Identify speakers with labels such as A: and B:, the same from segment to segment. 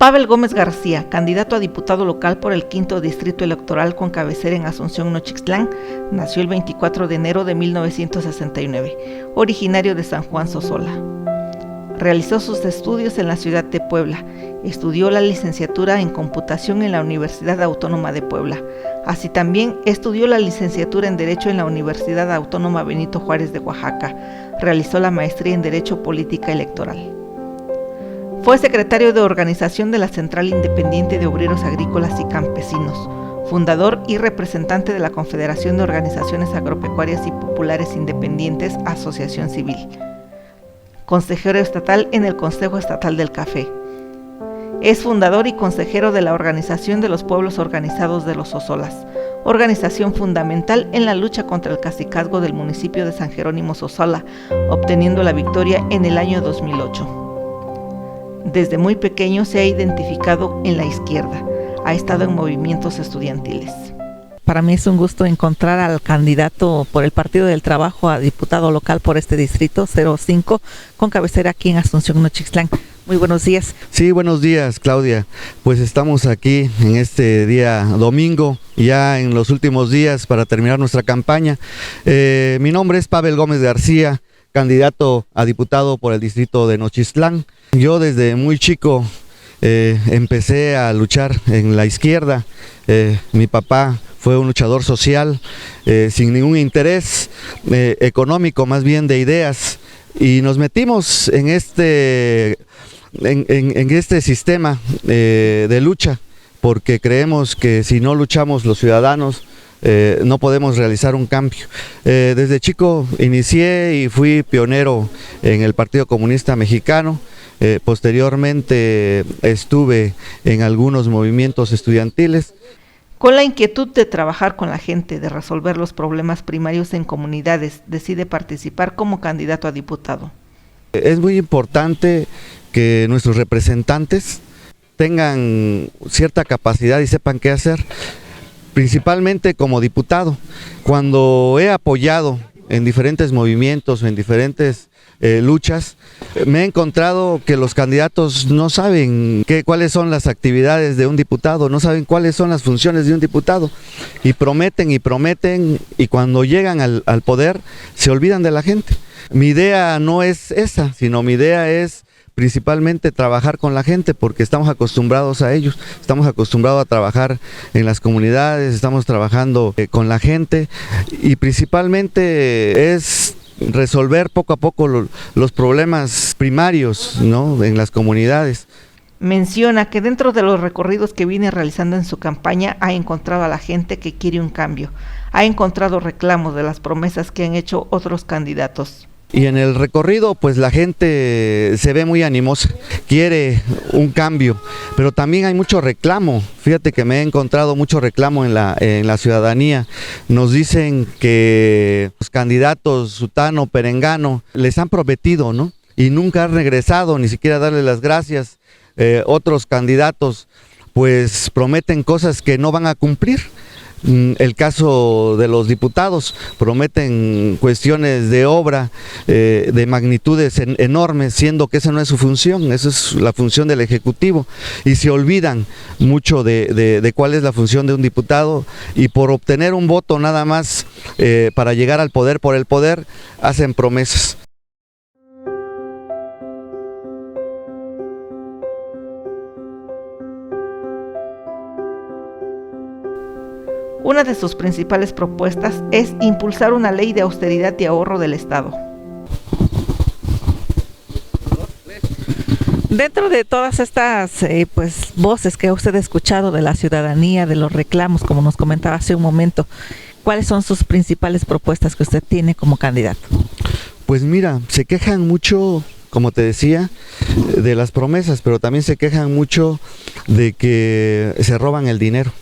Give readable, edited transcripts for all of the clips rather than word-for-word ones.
A: Pavel Gómez García, candidato a diputado local por el 5º Distrito Electoral con cabecera en Asunción, Nochixtlán, nació el 24 de enero de 1969, originario de San Juan Sosola. Realizó sus estudios en la ciudad de Puebla, estudió la licenciatura en computación en la Universidad Autónoma de Puebla, así también estudió la licenciatura en Derecho en la Universidad Autónoma Benito Juárez de Oaxaca, realizó la maestría en Derecho Política Electoral. Fue secretario de organización de la Central Independiente de Obreros Agrícolas y Campesinos, fundador y representante de la Confederación de Organizaciones Agropecuarias y Populares Independientes, Asociación Civil. Consejero estatal en el Consejo Estatal del Café. Es fundador y consejero de la Organización de los Pueblos Organizados de los Sosolas, organización fundamental en la lucha contra el cacicazgo del municipio de San Jerónimo Sosola, obteniendo la victoria en el año 2008. Desde muy pequeño se ha identificado en la izquierda, ha estado en movimientos estudiantiles. Para mí es un gusto encontrar al candidato por el Partido del Trabajo a diputado local por este distrito 05, con cabecera aquí en Asunción, Nochixtlán. Muy buenos días.
B: Sí, buenos días, Claudia. Pues estamos aquí en este día domingo, ya en los últimos días para terminar nuestra campaña. Mi nombre es Pavel Gómez García, candidato a diputado por el distrito de Nochixtlán. Yo desde muy chico empecé a luchar en la izquierda. Mi papá fue un luchador social sin ningún interés económico, más bien de ideas, y nos metimos en este sistema de lucha, porque creemos que si no luchamos los ciudadanos, no podemos realizar un cambio. Desde chico inicié y fui pionero en el Partido Comunista Mexicano. Posteriormente estuve en algunos movimientos estudiantiles.
A: Con la inquietud de trabajar con la gente, de resolver los problemas primarios en comunidades, decide participar como candidato a diputado.
B: Es muy importante que nuestros representantes tengan cierta capacidad y sepan qué hacer, principalmente como diputado. Cuando he apoyado en diferentes movimientos, en diferentes luchas, me he encontrado que los candidatos no saben cuáles son las actividades de un diputado, no saben cuáles son las funciones de un diputado, y prometen, y cuando llegan al poder se olvidan de la gente. Mi idea no es esa, sino mi idea es principalmente trabajar con la gente, porque estamos acostumbrados a ellos, estamos acostumbrados a trabajar en las comunidades, estamos trabajando con la gente, y principalmente es resolver poco a poco los problemas primarios, ¿no?, en las comunidades.
A: Menciona que dentro de los recorridos que viene realizando en su campaña ha encontrado a la gente que quiere un cambio, ha encontrado reclamos de las promesas que han hecho otros candidatos.
B: Y en el recorrido, pues la gente se ve muy animosa, quiere un cambio, pero también hay mucho reclamo. Fíjate que me he encontrado mucho reclamo en la ciudadanía. Nos dicen que los candidatos sutano, perengano, les han prometido, ¿no?, y nunca han regresado, ni siquiera darle las gracias. Otros candidatos, pues prometen cosas que no van a cumplir. El caso de los diputados, prometen cuestiones de obra de magnitudes enormes, siendo que esa no es su función, esa es la función del Ejecutivo, y se olvidan mucho de cuál es la función de un diputado, y por obtener un voto nada más para llegar al poder por el poder, hacen promesas.
A: Una de sus principales propuestas es impulsar una ley de austeridad y ahorro del Estado. Dentro de todas estas voces que usted ha escuchado de la ciudadanía, de los reclamos, como nos comentaba hace un momento, ¿cuáles son sus principales propuestas que usted tiene como candidato?
B: Pues mira, se quejan mucho, como te decía, de las promesas, pero también se quejan mucho de que se roban el dinero,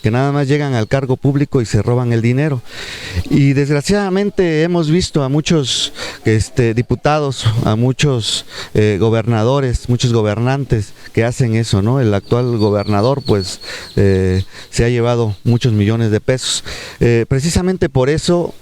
B: que nada más llegan al cargo público y se roban el dinero. Y desgraciadamente hemos visto a muchos diputados, a muchos gobernadores, muchos gobernantes que hacen eso, ¿no? El actual gobernador pues se ha llevado muchos millones de pesos. Precisamente por eso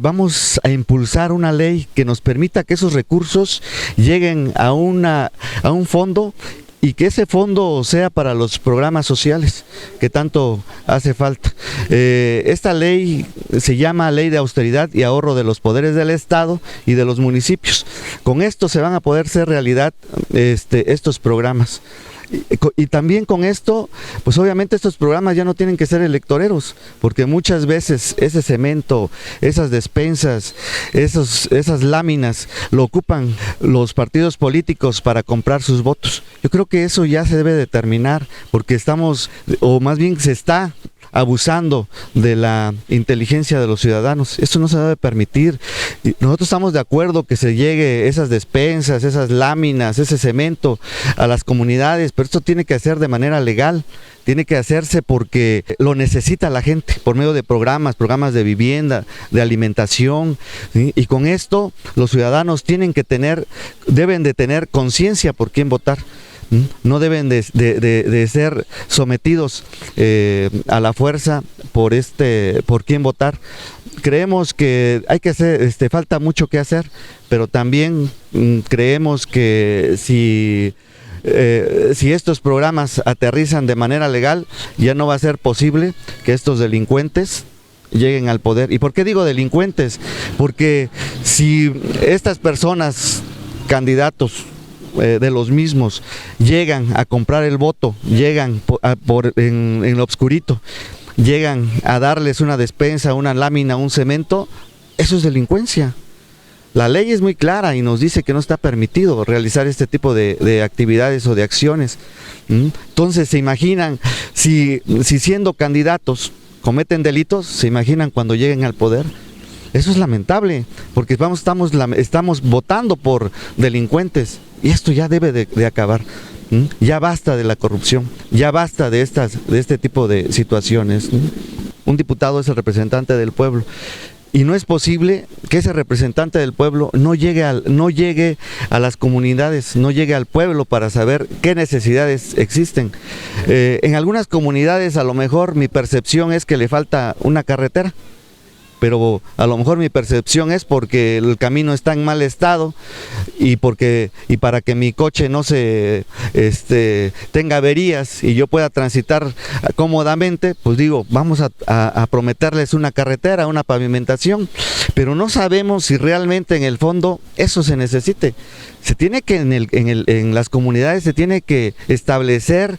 B: vamos a impulsar una ley que nos permita que esos recursos lleguen a un fondo y que ese fondo sea para los programas sociales que tanto hace falta. Esta ley se llama Ley de Austeridad y Ahorro de los Poderes del Estado y de los municipios. Con esto se van a poder hacer realidad estos programas. Y también con esto, pues obviamente estos programas ya no tienen que ser electoreros, porque muchas veces ese cemento, esas despensas, esas láminas lo ocupan los partidos políticos para comprar sus votos. Yo creo que eso ya se debe de terminar, porque estamos, o más bien se está abusando de la inteligencia de los ciudadanos. Esto no se debe permitir. Nosotros estamos de acuerdo que se llegue esas despensas, esas láminas, ese cemento a las comunidades, pero esto tiene que hacer de manera legal. Tiene que hacerse porque lo necesita la gente, por medio de programas de vivienda, de alimentación, ¿sí? Y con esto los ciudadanos deben de tener conciencia por quién votar. No deben de ser sometidos a la fuerza por quién votar. Creemos que hay que hacer, falta mucho que hacer, pero también creemos que si estos programas aterrizan de manera legal, ya no va a ser posible que estos delincuentes lleguen al poder. ¿Y por qué digo delincuentes? Porque si estas personas, candidatos de los mismos, llegan a comprar el voto, llegan en lo obscurito, llegan a darles una despensa, una lámina, un cemento, eso es delincuencia. La ley es muy clara y nos dice que no está permitido realizar este tipo de actividades o de acciones. Entonces, ¿se imaginan si siendo candidatos cometen delitos? ¿Se imaginan cuando lleguen al poder? Eso es lamentable, porque estamos votando por delincuentes y esto ya debe de acabar. Ya basta de la corrupción, ya basta de este tipo de situaciones. Un diputado es el representante del pueblo. Y no es posible que ese representante del pueblo no llegue a las comunidades, no llegue al pueblo para saber qué necesidades existen. En algunas comunidades a lo mejor mi percepción es que le falta una carretera, pero a lo mejor mi percepción es porque el camino está en mal estado y para que mi coche no se tenga averías y yo pueda transitar cómodamente, pues digo, vamos a prometerles una carretera, una pavimentación, pero no sabemos si realmente en el fondo eso se necesite. Se tiene que en las comunidades se tiene que establecer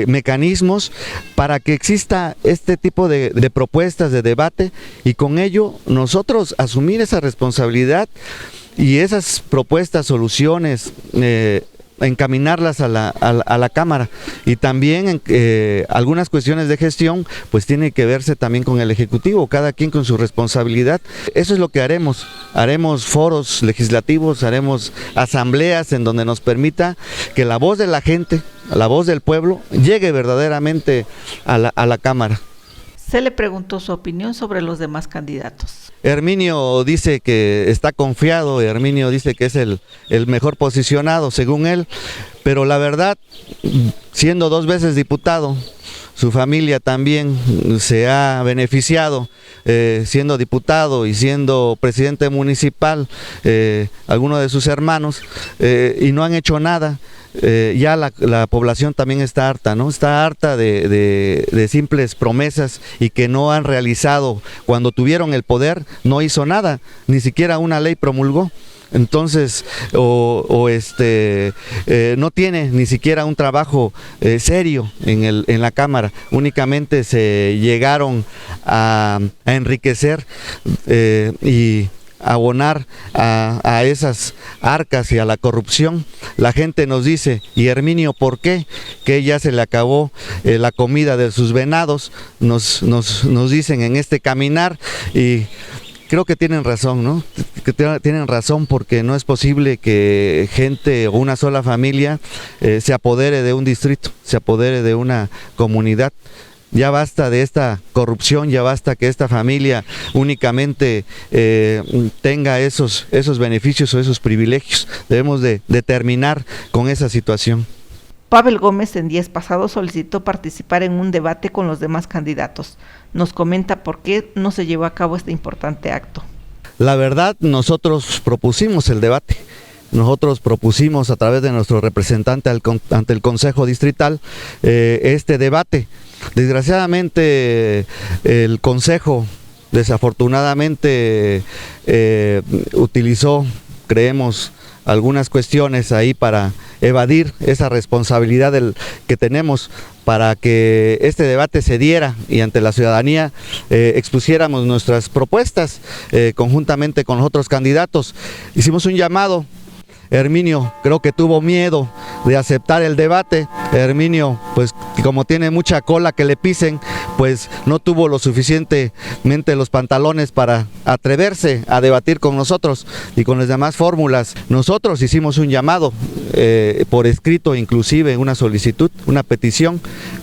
B: mecanismos para que exista este tipo de propuestas, de debate, y con ello nosotros asumir esa responsabilidad y esas propuestas, soluciones, encaminarlas a la Cámara. Y también algunas cuestiones de gestión pues tiene que verse también con el Ejecutivo, cada quien con su responsabilidad. Eso es lo que haremos foros legislativos, haremos asambleas en donde nos permita que la voz de la gente, la voz del pueblo llegue verdaderamente a la Cámara.
A: Se le preguntó su opinión sobre los demás candidatos.
B: Herminio dice que está confiado, Herminio dice que es el mejor posicionado según él, pero la verdad, siendo 2 veces diputado, su familia también se ha beneficiado siendo diputado y siendo presidente municipal, algunos de sus hermanos, y no han hecho nada. Ya la población también está harta, ¿no? Está harta de simples promesas y que no han realizado. Cuando tuvieron el poder no hizo nada, ni siquiera una ley promulgó. Entonces, no tiene ni siquiera un trabajo serio en la Cámara. Únicamente se llegaron a enriquecer y abonar a esas arcas y a la corrupción. La gente nos dice, y Herminio, ¿por qué? Que ya se le acabó la comida de sus venados, nos dicen en este caminar, y creo que tienen razón, ¿no? Que tienen razón, porque no es posible que gente o una sola familia se apodere de un distrito, se apodere de una comunidad. Ya basta de esta corrupción, ya basta que esta familia únicamente tenga esos beneficios o esos privilegios. Debemos de terminar con esa situación.
A: Pavel Gómez en días pasados solicitó participar en un debate con los demás candidatos. Nos comenta por qué no se llevó a cabo este importante acto.
B: La verdad, nosotros propusimos el debate. nosotros propusimos a través de nuestro representante ante el Consejo Distrital este debate. Desgraciadamente el Consejo desafortunadamente utilizó, creemos, algunas cuestiones ahí para evadir esa responsabilidad que tenemos para que este debate se diera y ante la ciudadanía expusiéramos nuestras propuestas conjuntamente con los otros candidatos. Hicimos un llamado. Herminio creo que tuvo miedo de aceptar el debate. Herminio, pues como tiene mucha cola que le pisen, pues no tuvo lo suficientemente los pantalones para atreverse a debatir con nosotros y con las demás fórmulas. Nosotros hicimos un llamado por escrito, inclusive una solicitud, una petición,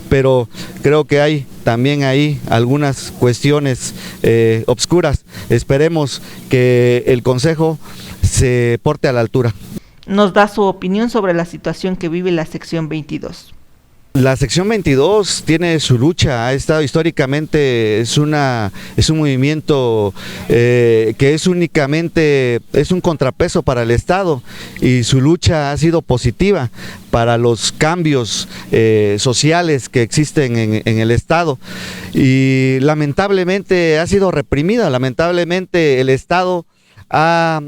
B: pero creo que hay también ahí algunas cuestiones obscuras. Esperemos que el Consejo se porte a la altura.
A: Nos da su opinión sobre la situación que vive la sección 22.
B: La sección 22 tiene su lucha, ha estado históricamente, es un movimiento que es un contrapeso para el Estado y su lucha ha sido positiva para los cambios sociales que existen en el Estado y lamentablemente ha sido reprimida, lamentablemente el Estado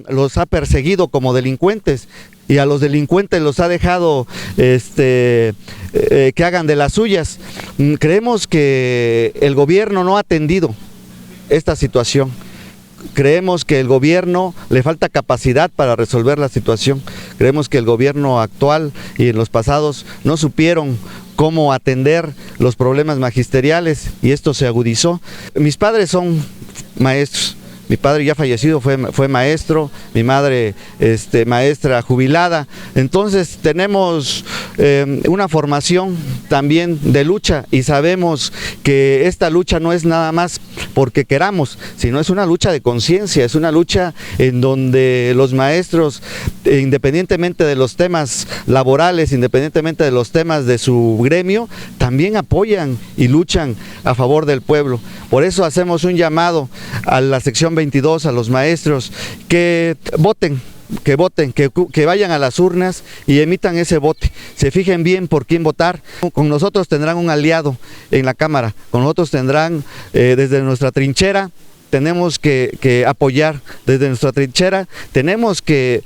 B: los ha perseguido como delincuentes y a los delincuentes los ha dejado que hagan de las suyas. Creemos que el gobierno no ha atendido esta situación. Creemos que el gobierno le falta capacidad para resolver la situación. Creemos que el gobierno actual y en los pasados no supieron cómo atender los problemas magisteriales y esto se agudizó. Mis padres son maestros. Mi padre ya fallecido fue maestro, mi madre maestra jubilada, entonces tenemos una formación también de lucha y sabemos que esta lucha no es nada más porque queramos, sino es una lucha de conciencia, es una lucha en donde los maestros, independientemente de los temas laborales, independientemente de los temas de su gremio, también apoyan y luchan a favor del pueblo. Por eso hacemos un llamado a la sección 22, a los maestros, que voten, que vayan a las urnas y emitan ese voto, se fijen bien por quién votar. Con nosotros tendrán un aliado en la Cámara, con nosotros tendrán desde nuestra trinchera, tenemos que apoyar desde nuestra trinchera, tenemos que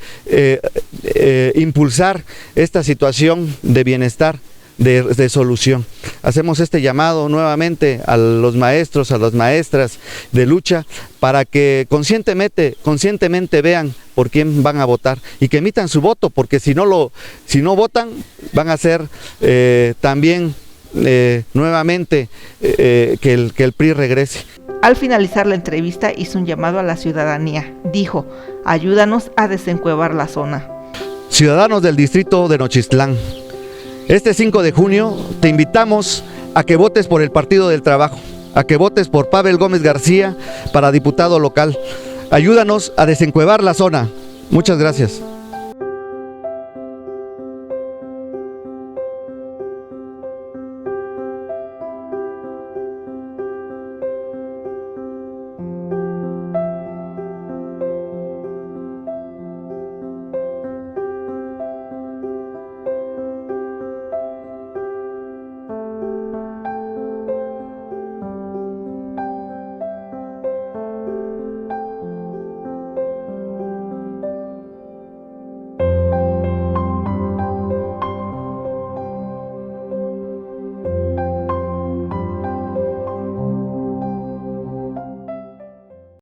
B: impulsar esta situación de bienestar, de solución. Hacemos este llamado nuevamente a los maestros, a las maestras de lucha para que conscientemente vean por quién van a votar y que emitan su voto, porque si no votan van a ser también nuevamente que el PRI regrese.
A: Al finalizar la entrevista hizo un llamado a la ciudadanía. Dijo: ayúdanos a desencuevar la zona.
B: Ciudadanos del distrito de Nochistlán, este 5 de junio te invitamos a que votes por el Partido del Trabajo, a que votes por Pavel Gómez García para diputado local. Ayúdanos a desencuevar la zona. Muchas gracias.